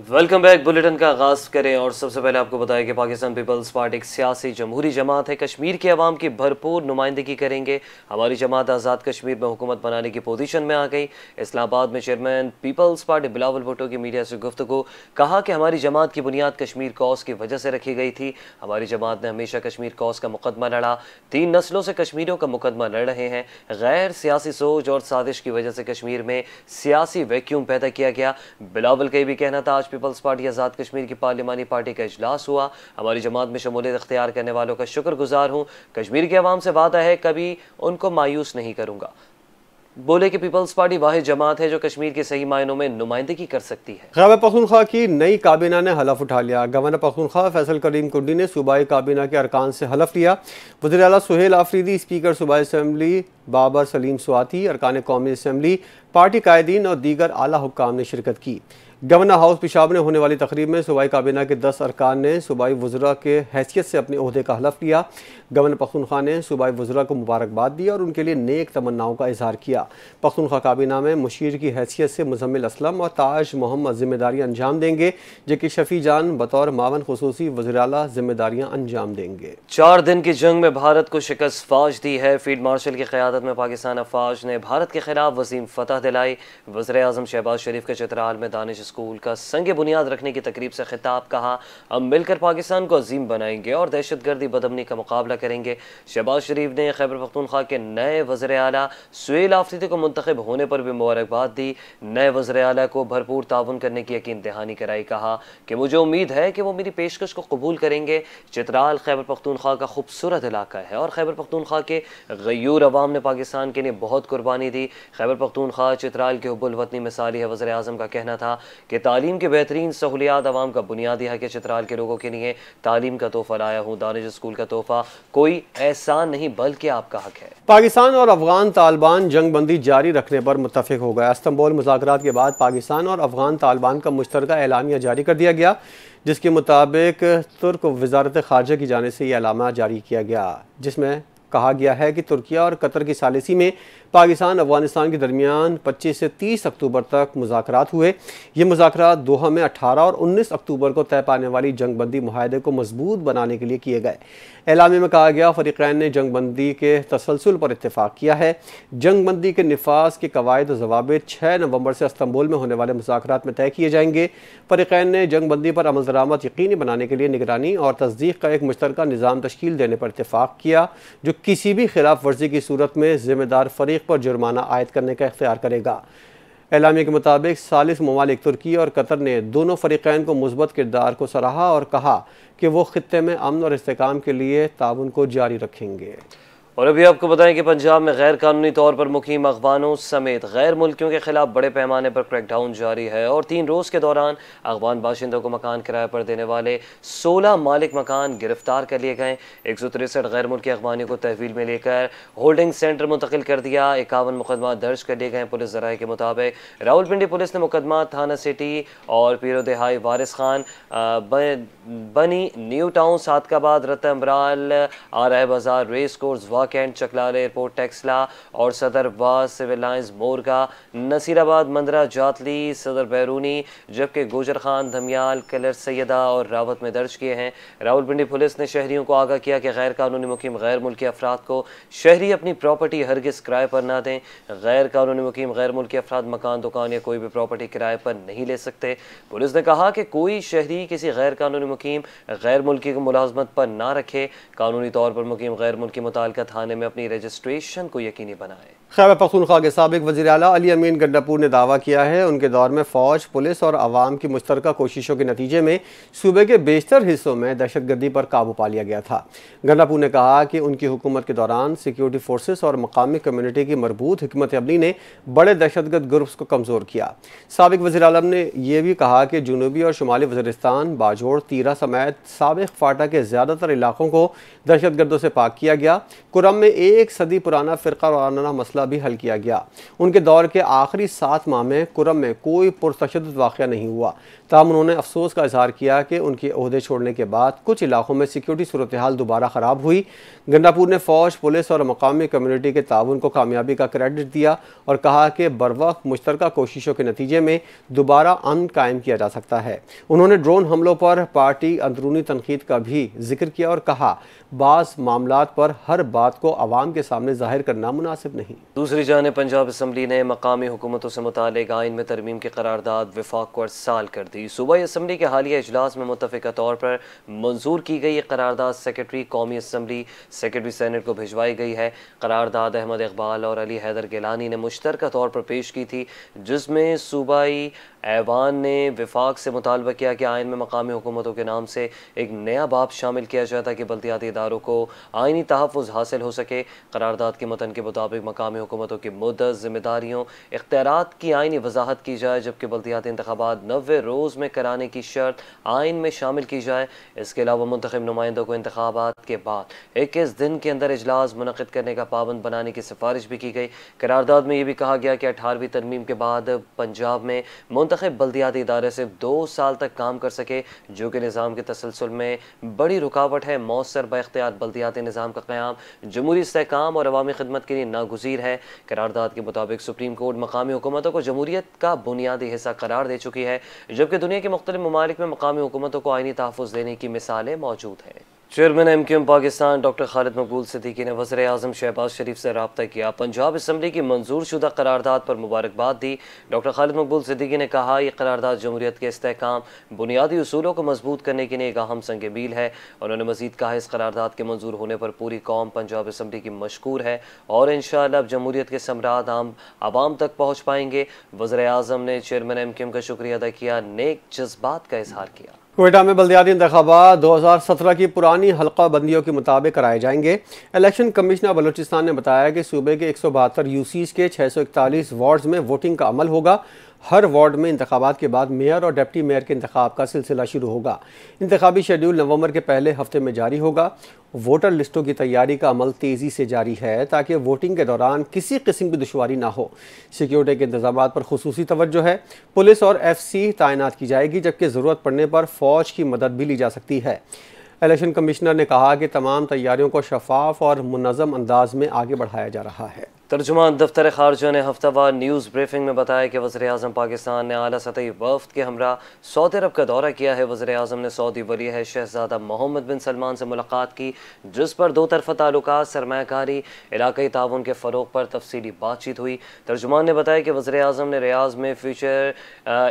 Welcome back. Bulletin का आगाज करें और सबसे पहले आपको बताया कि पाकिस्तान पीपल्स पार्टी एक सियासी जमहूरी जमात है। कश्मीर के अवाम की भरपूर नुमाइंदगी करेंगे। हमारी जमात आज़ाद कश्मीर में हुकूमत बनाने की पोजीशन में आ गई। इस्लामाबाद में chairman Peoples Party Bilawal Bhutto की मीडिया से गुफ्तगू, कहा कि हमारी जमात की बुनियाद कश्मीर कॉज की वजह से रखी गई थी। हमारी जमात ने हमेशा कश्मीर कॉज का मुकदमा लड़ा। 3 नस्लों से कश्मीरियों का मुकदमा लड़ रहे हैं। गैर सियासी सोच और साजिश की वजह से कश्मीर में सियासी वैक्यूम पैदा किया गया। बिलावल का भी कहना था, आज पीपल्स पार्टी आज़ाद कश्मीर की पार्लिमानी पार्टी का इजलास हुआ। हमारी जमात में शमूलियत इख्तियार करने वालों का शुक्रगुजार हूँ। कश्मीर के अवाम से वादा है कभी उनको मायूस नहीं करूँगा। बोले कि पीपल्स पार्टी वाहिद जमात है जो कश्मीर के सही मायनों में नुमाइंदगी कर सकती है। खैबर पख्तूनख्वा की नई काबीना ने हलफ उठा लिया। गवर्नर पख्तूनख्वा फैसल करीम कुंडी ने सूबाई काबीना के अरकान से हलफ लिया। वज़ीर आला सुहेल आफरीदी, स्पीकर सूबाई असम्बली बाबर सलीम स्वाति, अरकान कौमी असम्बली, पार्टी कायदीन और दीगर आला हुक्काम ने शिरकत की। गवर्नर हाउस पेशावर में होने वाली तकरीब में सूबाई काबीना के 10 अरकान ने सूबाई वज़रा के हैसियत से अपने ओहदे का हलफ लिया। गवर्नर पख्तूनख्वा ने सूबाई वज़रा को मुबारकबाद दी और उनके लिए नेक तमन्नाओं का इजहार किया। पख्तूनख्वा काबीना में मुशीर की हैसियत से मुज़म्मिल असलम और ताज मोहम्मद जिम्मेदारियाँ अंजाम देंगे, जबकि शफी जान बतौर मावन खुसूसी वज़ीर आला जिम्मेदारियाँ अंजाम देंगे। 4 दिन की जंग में भारत को शिकस्त फाश दी है। फील्ड मार्शल की क़यादत में पाकिस्तान अफवाज ने भारत के खिलाफ वसीम फतह दिलाई। वज़ीर आज़म शहबाज शरीफ के चित्राल में दानिश स्कूल का संग बुनियाद रखने की तकरीब से खिताब, कहा हम मिलकर पाकिस्तान को अजीम बनाएंगे और दहशतगर्दी बदअमनी का मुकाबला करेंगे। शहबाज शरीफ ने खैबर पख्तूनख्वा के नए वज़ीर आला सुहेल आफरीदी को मुंतखब होने पर भी मुबारकबाद दी। नए वज़ीर आला को भरपूर ताउन करने की यकीन दहानी कराई। कहा कि मुझे उम्मीद है कि वो मेरी पेशकश को कबूल करेंगे। चित्राल खैबर पख्तूनख्वा का खूबसूरत इलाका है और खैबर पख्तूनख्वा के गयूर अवाम ने पाकिस्तान के लिए बहुत कुर्बानी दी। खैबर पख्तूनख्वा चित्राल के हुब्बुल वतनी मिसाली है। वज़ीर आज़म का कहना था कि तालीम की बेहतरीन सहूलियात अवाम का बुनियादी हक है। चित्राल के लोगों के लिए तालीम का तोहफा लाया हूँ। दानिश स्कूल का तोहफा कोई एहसान नहीं बल्कि आपका हक है। पाकिस्तान और अफगान तालिबान जंग बंदी जारी रखने पर मुत्तफिक हो गया। इस्तांबुल मुज़ाकरात के बाद पाकिस्तान और अफगान तालिबान का मुश्तरका एलानिया जारी कर दिया गया, जिसके मुताबिक तुर्क वज़ारत ख़ारजा की जानिब से यह एलामा जारी किया गया, जिसमें कहा गया है कि तुर्किया और कतर की सालिसी में पाकिस्तान अफगानिस्तान के दरमियान 25 से 30 अक्टूबर तक मुज़ाकरात हुए। ये मुज़ाकरात दोहा में 18 और 19 अक्टूबर को तय पाने वाली जंग बंदी मुआहदे को मजबूत बनाने के लिए किए गए। एलामे में कहा गया, फ़रीक़ैन ने जंग बंदी के तसलसल पर इत्तेफाक किया है। जंग बंदी के निफाज के कवायद और ज़वाबित 6 नवंबर से इस्तांबुल में होने वाले मुज़ाकरात में तय किए जाएंगे। फ़रीक़ैन ने जंग बंदी पर अमल दरामद यकीनी बनाने के लिए निगरानी और तस्दीक का एक मुश्तरका निज़ाम तश्कील देने पर इत्तेफाक किया, जो किसी भी खिलाफ वर्जी की सूरत में ज़िम्मेदार फ़रीक पर जुर्माना आयद करने का इख्तियार करेगा। एलामिया के मुताबिक सालिस ममालिक तुर्की और कतर ने दोनों फ़रीक़ैन को मुस्बत किरदार को सराहा और कहा कि वो खित्ते में अमन और इस्तेहकाम के लिए ताउन को जारी रखेंगे। और अभी आपको बताएं कि पंजाब में गैर कानूनी तौर पर मुकीम अफगानों समेत गैर मुल्कियों के खिलाफ बड़े पैमाने पर क्रैकडाउन जारी है और 3 रोज़ के दौरान अफगान बाशिंदों को मकान किराए पर देने वाले 16 मालिक मकान गिरफ्तार कर लिए गए। 163 गैर मुल्की अफगानियों को तहवील में लेकर होल्डिंग सेंटर मुंतकिल कर दिया। 51 मुकदमा दर्ज कर लिए गए। पुलिस ज़राए के मुताबिक रावलपिंडी पुलिस ने मुकदमा थाना सिटी और पीरो देहाई Waris Khan, Banni New Town, Sadiqabad, Ratta Amral, RA Bazar, Race Course, Cantt, Chaklala Airport, Taxila और सदर वास, सिविल लाइंस, मोरगा, नसीराबाद, मंदरा, जातली, सदर बैरूनी, जबकि गोजर खान, धमियाल, कलर सैयदा और रावत में दर्ज किए हैं। रावलपिंडी पुलिस ने शहरियों को आगाह किया कि गैर कानूनी मुकीम गैर मुल्की अफराद को शहरी अपनी प्रॉपर्टी हरगिज़ किराए पर ना दें। गैर कानूनी मुकीम गैर मुल्की अफराद मकान, दुकान या कोई भी प्रॉपर्टी किराए पर नहीं ले सकते। पुलिस ने कहा कि कोई शहरी किसी गैर कानूनी मुकीम गैर मुल्की को मुलाजमत पर ना रखे। कानूनी तौर पर मुकीम गैर मुल्की मुताल्लिका थाने में अपनी रजिस्ट्रेशन को यकीनी बनाए। खैबर पख्तूनख्वा के साबिक वज़ीर आला अली अमीन गंडापुर ने दावा किया है उनके दौर में फ़ौज, पुलिस और अवाम की मुश्तरका कोशिशों के नतीजे में सूबे के बेशतर हिस्सों में दहशतगर्दी पर काबू पा लिया गया था। गंडापुर ने कहा कि उनकी हुकूमत के दौरान सिक्योरिटी फोर्सेस और मकामी कम्यूनिटी की मरबूत हिकमत अमली ने बड़े दहशतगर्द ग्रुप्स को कमज़ोर किया। साबिक वज़ीर आलम ने यह भी कहा कि जनूबी और शुमाली वज़ीरिस्तान, बाजोड़, तीरा समेत साबिक फाटा के ज़्यादातर इलाकों को दहशतगर्दों से पाक किया गया। कुरम में 1 सदी पुराना फ़िरका वाराना मसला भी हल किया गया। उनके दौर के आखिरी 7 माह में कुरम में कोई पुरतशद्दुद वाक़या नहीं हुआ। ताहम उन्होंने अफसोस का इजहार किया कि उनके ओहदे छोड़ने के बाद कुछ इलाकों में सिक्योरिटी सूरत हाल दोबारा ख़राब हुई। गंडापुर ने फ़ौज, पुलिस और मकामी कम्यूनिटी के ताउन को कामयाबी का क्रेडिट दिया और कहा कि बरवक्त मुश्तरका कोशिशों के नतीजे में दोबारा अमन कायम किया जा सकता है। उन्होंने ड्रोन हमलों पर पार्टी अंदरूनी तनकीद का भी जिक्र किया और कहा, बाज़ मामलात पर हर बात को अवाम के सामने जाहिर करना मुनासिब नहीं। दूसरी जानिब पंजाब असम्बली ने मकामी हुकूमतों से मुतालिक आइन में तरमीम की करारदाद वफाक को अरसाल कर दी। सूबाई असम्बली के हालिया इजलास में मुत्तफ़िका तौर पर मंजूर की गई करारदाद सेक्रेटरी कौमी असम्बली सेक्रेटरी सेनेट को भिजवाई गई है। करारदाद अहमद इकबाल और अली हैदर गिलानी ने मुश्तरका तौर पर पेश की थी, जिसमें सूबाई ऐवान ने वफाक से मुतालबा किया कि आइन में मकामी हुकूमतों के नाम से एक नया बाब शामिल किया जाए ताकि बल्दियाती इदारों को आइनी तहफ़्फ़ुज़ हासिल हो सके। करारदाद के मतन के मुताबिक मकामी हुकूमतों की मुद्दत, ज़िम्मेदारियों, इख्तियारात की आइनी वजाहत की जाए, जबकि बल्दियाती इंतखाबात 90 रोज़ में कराने की शर्त आइन में शामिल की जाए। इसके अलावा मुंतखब नुमाइंदों को इंतखाबात के बाद 21 दिन के अंदर इजलास मुनक़िद करने का पाबंद बनाने की सिफारिश भी की गई। करारदाद में यह भी कहा गया कि 18वीं तरमीम के बाद पंजाब में मुंतखब बल्दियाती इदारे सिर्फ 2 साल तक काम कर सके, जो कि निज़ाम के तसलसल में बड़ी रुकावट है। मौसर बाख्तियार बल्दियाती निज़ाम का क़याम जमहूरी इस्तेहकाम और अवामी खिदमत के लिए नागुज़ीर है। करारदाद के मुताबिक सुप्रीम कोर्ट मकामी हुकूमतों को जमहूरियत का बुनियादी हिस्सा करार दे चुकी है, जबकि दुनिया के मुख्तलिफ ममालिक में मकामी हुकूमतों को आइनी तहफ़्फ़ुज़ देने की मिसालें मौजूद हैं। Chairman MQM Pakistan doctor Khalid मकबूल सिद्दीकी ने वज़ीर आज़म शहबाज शरीफ से रब्ता किया, पंजाब असम्बली की मंजूर शुदा करारदाद पर मुबारकबाद दी। डॉक्टर खालिद मकबूल सिद्दीकी ने कहा, यह करारदाद जमहूरियत के इस्तेहकाम, बुनियादी उसूलों को मजबूत करने के लिए एक अहम संग मील है। उन्होंने मज़ीद कहा, इस करारदाद के मंजूर होने पर पूरी कौम पंजाब असम्बली की मशकूर है और इंशाअल्लाह अब जमहूरियत के समरात आवाम तक पहुँच पाएंगे। वज़ीर आज़म ने चेयरमैन MQM का शुक्रिया अदा किया, नेक जज्बात का इजहार किया। क्वेटा में बल्दियाती इंतखाबात 2017 की पुरानी हल्का बंदियों के मुताबिक कराए जाएंगे। इलेक्शन कमिश्नर बलूचिस्तान ने बताया कि सूबे के 172 यूसीज के 641 वार्ड्स में वोटिंग का अमल होगा। हर वार्ड में इंतखाबात के बाद मेयर और डिप्टी मेयर के इंतखाब का सिलसिला शुरू होगा। इंतखाबी शेड्यूल नवंबर के पहले हफ्ते में जारी होगा। वोटर लिस्टों की तैयारी का अमल तेज़ी से जारी है ताकि वोटिंग के दौरान किसी किस्म की दुश्वारी ना हो। सिक्योरिटी के इंतजाम पर खुसूसी तवज्जो है। पुलिस और FC तैनात की जाएगी, जबकि ज़रूरत पड़ने पर फ़ौज की मदद भी ली जा सकती है। इलेक्शन कमिश्नर ने कहा कि तमाम तैयारियों को शफाफ और मुनज़्ज़म अंदाज में आगे बढ़ाया जा रहा है। तर्जुमान दफ्तर खारजा ने हफ्तावार न्यूज़ ब्रीफिंग में बताया कि वज़ीर आज़म पाकिस्तान ने आला सतही वफ़द के हमरा सऊदी अरब का दौरा किया है। वज़ीर आज़म ने सऊदी वली है शहज़ादा मोहम्मद बिन सलमान से मुलाकात की, जिस पर दो तरफ़ा ताल्लुकात, सरमायाकारी, इलाक़ाई ताउन के फ़रोग़ पर तफसीली बातचीत हुई। तर्जुमान ने बताया कि वज़ीर आज़म ने रियाज़ में फ्यूचर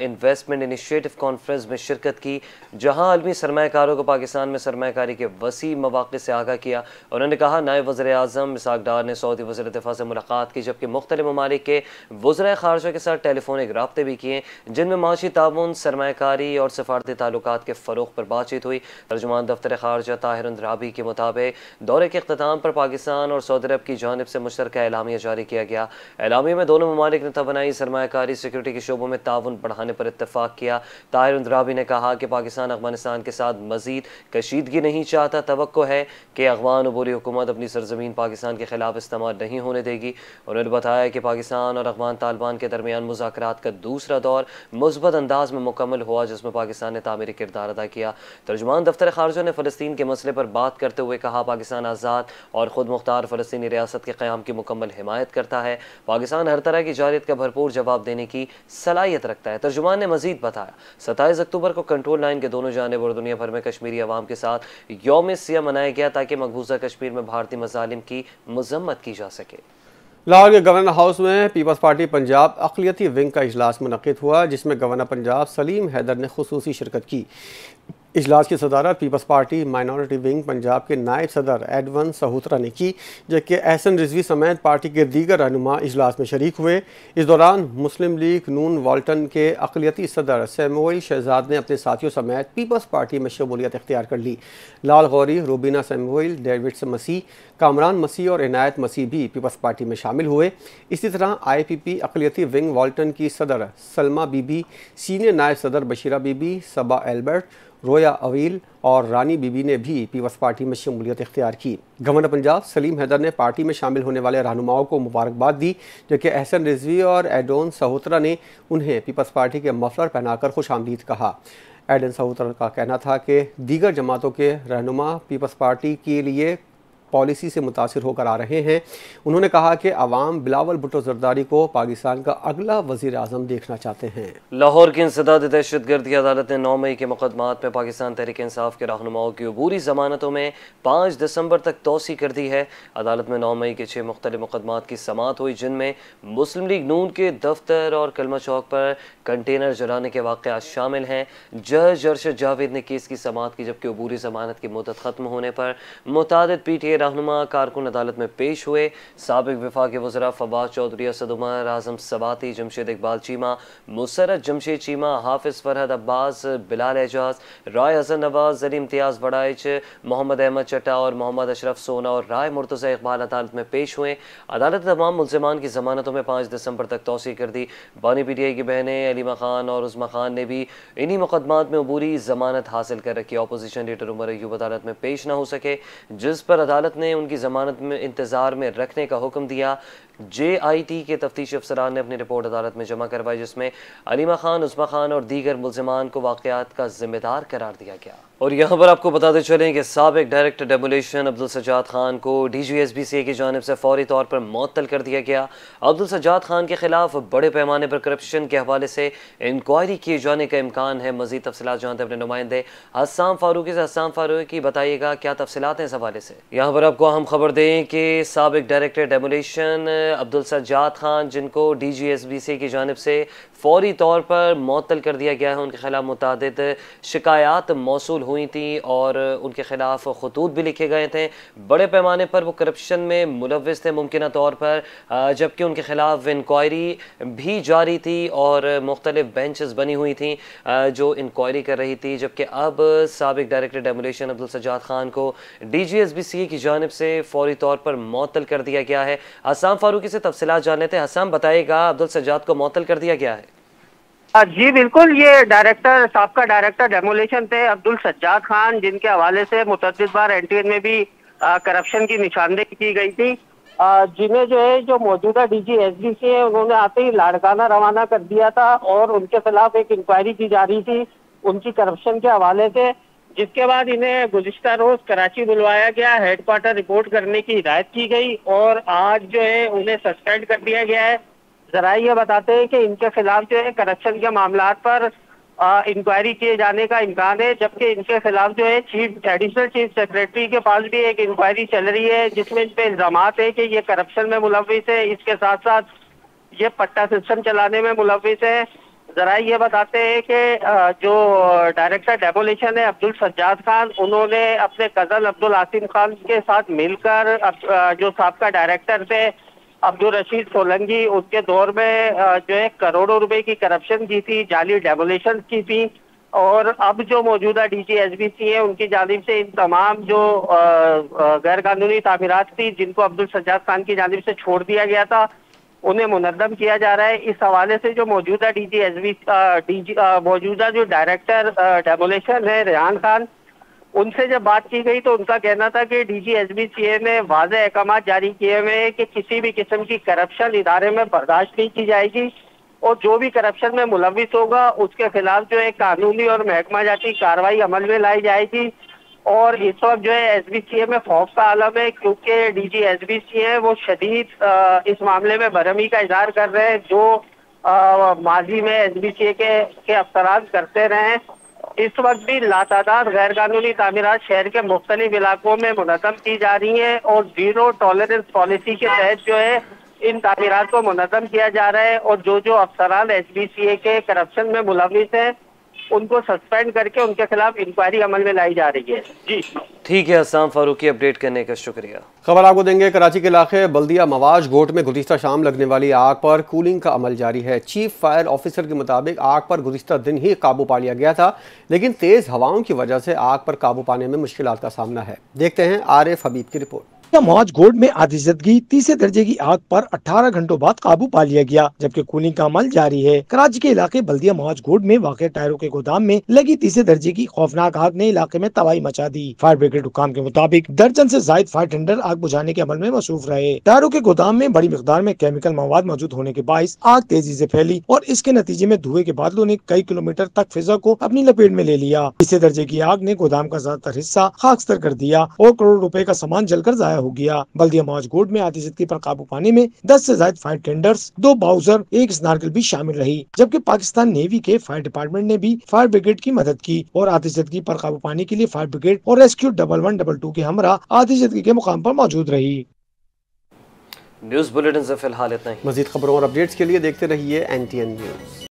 इन्वेस्टमेंट इनिशिएटिव कॉन्फ्रेंस में शिरकत की, जहाँ आलमी सरमायाकारों को पाकिस्तान में सरमायाकारी के वसी मौक़े से आगाह किया। उन्होंने कहा, नायब वज़ीर आज़म इसाक डार ने सऊदी वज़ीर दिफ़ा से की, जबकि मुख्तलिफ ममालिक के वज़राए ख़ारजा के साथ टेलीफोनिक राब्ते भी किए, जिनमें माशी ताउन, सरमायाकारी और सफारती ताल्लुकात के फ़रोग़ पर बातचीत हुई। तर्जुमान दफ्तर ख़ारजा ताहिर अंद्राबी के मुताबिक दौरे के अख्ताम पर पाकिस्तान और सऊदी अरब की जानिब से मुश्तरका एलामिया जारी किया गया। एलामिया में दोनों ममालिक ने तवानाई, सरमायाकारी, सिक्योरिटी के शोबों में ताउन बढ़ाने पर इत्तफ़ाक़ किया। ताहिर अंद्राबी ने कहा कि पाकिस्तान अफ़गानिस्तान के साथ मज़ीद कशीदगी नहीं चाहता। तवक्को है कि अफ़गान अबूरी हुकूमत अपनी सरज़मीन पाकिस्तान के ख़िलाफ़ इस्तेमाल नहीं होने देगी। उन्होंने बताया कि पाकिस्तान और अफ़गान तालिबान के दरमियान मुज़ाकरात का दूसरा दौर मुस्बत अंदाज में मुकम्मल हुआ, जिसमें पाकिस्तान ने तामीरी किरदार अदा किया। तर्जुमान दफ्तर खारजा ने फ़लस्तीन के मसले पर बात करते हुए कहा, पाकिस्तान आज़ाद और ख़ुद मुख्तार फ़लस्तीनी रियासत के क़याम की मुकम्मल हिमायत करता है। पाकिस्तान हर तरह की जारियत का भरपूर जवाब देने की सलाहियत रखता है। तर्जुमान ने मज़ीद बताया, 27 अक्टूबर को कंट्रोल लाइन के दोनों जानिब और दुनिया भर में कश्मीरी अवाम के साथ यौम सियाह मनाया गया, ताकि मकबूजा कश्मीर में भारतीय मज़ालिम की मज़म्मत की जा सके। लाहौर के गवर्नर हाउस में पीपल्स पार्टी पंजाब अक़लियती विंग का इजलास मुनक़िद हुआ, जिसमें गवर्नर पंजाब सलीम हैदर ने खुसूसी शिरकत की। इजलास की सदारत Peoples Party minority wing Punjab के नायब सदर एडवन सहूत्रा ने की, जबकि एहसन रिजवी समेत पार्टी के दीगर रहनुमा इजलास में शरीक हुए। इस दौरान मुस्लिम लीग नून वाल्टन के अक़लियती सदर सैमुअल शहजाद ने अपने साथियों समेत पीपल्स पार्टी में शमूलियत इख्तियार कर ली। लाल गौरी, रूबीना सैमुअल, डेविड मसीह, कामरान मसीह और इनायत मसीह भी पीपल्स पार्टी में शामिल हुए। इसी तरह IPP अक़लियती विंग वाल्टन की सदर सलमा बीबी, सीनियर नायब सदर बशीरा बीबी, सबा एल्बर्ट, रोया अवील और रानी बीबी ने भी पीपल्स पार्टी में शमूलियत इख्तियार की। गवर्नर पंजाब सलीम हैदर ने पार्टी में शामिल होने वाले रहनुमाओं को मुबारकबाद दी, जबकि एहसन रिजवी और एडोन सहोत्रा ने उन्हें पीपल्स पार्टी के मफलर पहनाकर खुशामदीद कहा। एडन सहोत्रा का कहना था कि दीगर जमातों के रहनुमा पीपल्स पार्टी के लिए पॉलिसी से मुतासिर होकर आ रहे हैं। उन्होंने कहा कि अवाम बिलावल भुट्टो जरदारी को पाकिस्तान का अगला वज़ीर आज़म देखना चाहते हैं। लाहौर की इंसदाद दहशतगर्दी अदालत ने 9 मई के मुकदमात में पाकिस्तान तहरीक इंसाफ के रहनुमाओं की अबूरी ज़मानतों में 5 दिसंबर तक तोसी कर दी है। अदालत में 9 मई के 6 मुख्तलिफ मुकदमात की समाअत हुई, जिनमें मुस्लिम लीग नून के दफ्तर और कलमा चौक पर कंटेनर जलाने के वाक़यात शामिल हैं। जज अरशद जावेद ने केस की समाअत की, जबकि अबूरी ज़मानत की मुद्दत ख़त्म होने पर मुतादिद PTA रहनुमा कारकुन अदालत में पेश हुए। साबिक वफाकी वज़रा फवाद चौधरी, असद उमर, आज़म सबाती, जमशेद इकबाल चीमा, मुसरत जमशेद चीमा, हाफिज़ फरहद अब्बास, बिलाल एजाज, राय हसन नवाज, अली इम्तियाज़ बड़ाइच, मोहम्मद अहमद चट्टा और मोहम्मद अशरफ सोना और राय मुर्तज़ा इकबाल अदालत में पेश हुए। अदालत ने तमाम मुल्ज़िमान की ज़मानतों में 5 दिसंबर तक तोसी कर दी। बानी PTI की बहनें अलीमा खान और उज़मा खान ने भी इन्हीं मुकदमात में अबूरी ज़मानत हासिल कर रखी। अपोजिशन लीडर उमर अयूब अदालत में पेश न हो सके, जिस पर अदालत ने उनकी ज़मानत में इंतज़ार में रखने का हुक्म दिया। JIT के तफ्तीशी अफसरान ने अपनी रिपोर्ट अदालत में जमा करवाई, जिसमें अलीमा खान, उज़मा खान और दीगर मुल्ज़िमान को वाक़यात का जिम्मेदार करार दिया गया। और यहाँ पर आपको बताते चलें कि साबिक डायरेक्टर डेमोलेशन अब्दुल सज्जाद खान को DG SBCA की जानिब से फौरी तौर पर मुअत्तल कर दिया गया। अब्दुल सज्जाद खान के खिलाफ बड़े पैमाने पर करप्शन के हवाले से इंक्वायरी किए जाने का इम्कान है। मज़ीद तफसीलात जानते अपने नुमाइंदे हस्साम फारूकी से। हस्साम फारूकी, बताइएगा क्या तफसीलात हैं इस हवाले से। यहाँ पर आपको हम खबर दें कि साबिक डायरेक्टर डेमोलेशन अब्दुल सज्जाद खान, जिनको DG SBCA की जानिब से फौरी तौर पर मुअत्तल कर दिया गया है, उनके खिलाफ मुतादिद शिकायत मौसूल हुई थी और उनके खिलाफ खतूत भी लिखे गए थे। बड़े पैमाने पर वो करप्शन में मुलव्विस थे मुमकिन तौर पर, जबकि उनके खिलाफ इंक्वायरी भी जारी थी और मुख्तलिफ बेंचेस बनी हुई थी जो इंक्वायरी कर रही थी। जबकि अब साबिक डायरेक्टर डेमोलेशन अब्दुल सज्जाद खान को DG SBCA की जानिब से फौरी तौर पर मुअत्तल कर दिया गया है। हस्साम फारूकी से तफसीलात जान लेते हैं। हस्साम, बताइएगा अब्दुल सज्जाद को मुअत्तल कर दिया गया है? जी बिल्कुल, ये डायरेक्टर, साबका डायरेक्टर डेमोलेशन थे अब्दुल सज्जाद खान, जिनके हवाले से मुतअद्दिद बार NTA में भी करप्शन की निशानदेही की गई थी, जिन्हें जो मौजूदा DG SBCA है, उन्होंने आते ही लाड़काना रवाना कर दिया था और उनके खिलाफ एक इंक्वायरी की जा रही थी उनकी करप्शन के हवाले से, जिसके बाद इन्हें गुज़िश्ता रोज कराची बुलवाया गया, हेडक्वार्टर रिपोर्ट करने की हिदायत की गई और आज उन्हें सस्पेंड कर दिया गया है। जरा ये बताते हैं कि इनके खिलाफ करप्शन के मामलात पर इंक्वायरी किए जाने का इम्कान है, जबकि इनके खिलाफ एडिशनल चीफ सेक्रेटरी के पास भी एक इंक्वायरी चल रही है, जिसमें इन पे इल्जामात है कि ये करप्शन में मुलव्विस है, इसके साथ साथ ये पट्टा सिस्टम चलाने में मुलव्विस है। जरा ये बताते हैं कि जो डायरेक्टर डेमोलेशन है अब्दुल सज्जाद खान, उन्होंने अपने कजन अब्दुल आसिम खान के साथ मिलकर जो साबका डायरेक्टर थे अब्दुल रशीद सोलंकी, उसके दौर में करोड़ों रुपए की करप्शन की थी, जाली डेमोलेशन की थी। और अब जो मौजूदा DG SBCA है, उनकी जानिब से इन तमाम जो गैर कानूनी तामीरात थी, जिनको अब्दुल सज्जाद खान की जानिब से छोड़ दिया गया था, उन्हें मुनद्दम किया जा रहा है। इस हवाले से जो मौजूदा मौजूदा जो डायरेक्टर डेमोलेशन है रेहान खान, उनसे जब बात की गई तो उनका कहना था कि DG SBCA ने वाज़े अहकाम जारी किए हुए हैं कि किसी भी किस्म की करप्शन इदारे में बर्दाश्त नहीं की जाएगी और जो भी करप्शन में मुलव्विस होगा उसके खिलाफ कानूनी और महकमा जाती कार्रवाई अमल में लाई जाएगी। और इस वक्त SBCA में खौफ का आलम है, क्योंकि DG SBCA है वो शदीद इस मामले में बरहमी का इजहार कर रहे हैं, जो माजी में SBCA के अफसरान करते रहे। इस वक्त भी लातादाद गैर कानूनी तामीरात शहर के मुख्तलिफ इलाकों में मुनज़्ज़म की जा रही हैं और जीरो टॉलरेंस पॉलिसी के तहत इन तामीरात को मुनज़्ज़म किया जा रहा है और जो अफसरान SBCA के करप्शन में मुलव्विस हैं उनको सस्पेंड करके उनके खिलाफ इंक्वायरी अमल में लाई जा रही है। जी ठीक है, हस्साम फारूकी, अपडेट करने का शुक्रिया। खबर आपको देंगे कराची के इलाके बल्दिया मवाज गोट में गुज़िश्ता शाम लगने वाली आग पर कूलिंग का अमल जारी है। चीफ फायर ऑफिसर के मुताबिक आग पर गुज़िश्ता दिन ही काबू पा लिया गया था, लेकिन तेज़ हवाओं की वजह से आग पर काबू पाने में मुश्किलात का सामना है। देखते हैं आरिफ हबीब की रिपोर्ट। मौज गोल्ड में आतिशबाजी तीसरे दर्जे की आग पर 18 घंटों बाद काबू पा लिया गया, जबकि कूलिंग का अमल जारी है। कराची के इलाके बल्दिया मौज गोल्ड में वाक़ टायरों के गोदाम में लगी तीसरे दर्जे की खौफनाक आग ने इलाके में तबाही मचा दी। फायर ब्रिगेड हुकाम के मुताबिक दर्जन से जायद फायर टेंडर आग बुझाने के अमल में मसरूफ रहे। टायरों के गोदाम में बड़ी मिकदार में केमिकल मवाद मौजूद होने के बाइस आग तेजी से फैली और इसके नतीजे में धुएं के बादलों ने कई किलोमीटर तक फिजा को अपनी लपेट में ले लिया। तीसरे दर्जे की आग ने गोदाम का ज्यादातर हिस्सा खाकस्तर कर दिया और करोड़ रुपए का सामान जलकर जाया हो गया। बल्दिया मौज गोल्ड में आतिशबाजी पर काबू पाने में 10 से ज्यादा फायर टेंडर्स, 2 बाउजर, 1 स्नार्कल भी शामिल रही, जबकि पाकिस्तान नेवी के फायर डिपार्टमेंट ने भी फायर ब्रिगेड की मदद की और आतिशबाजी पर काबू पाने के लिए फायर ब्रिगेड और रेस्क्यू 1122 के हमरा आतिशबाजी के मुकाम पर मौजूद रही। न्यूज़ बुलेटिन से फिलहाल इतना ही। मज़ीद खबरों और अपडेट्स के लिए देखते रहिए NTN न्यूज़।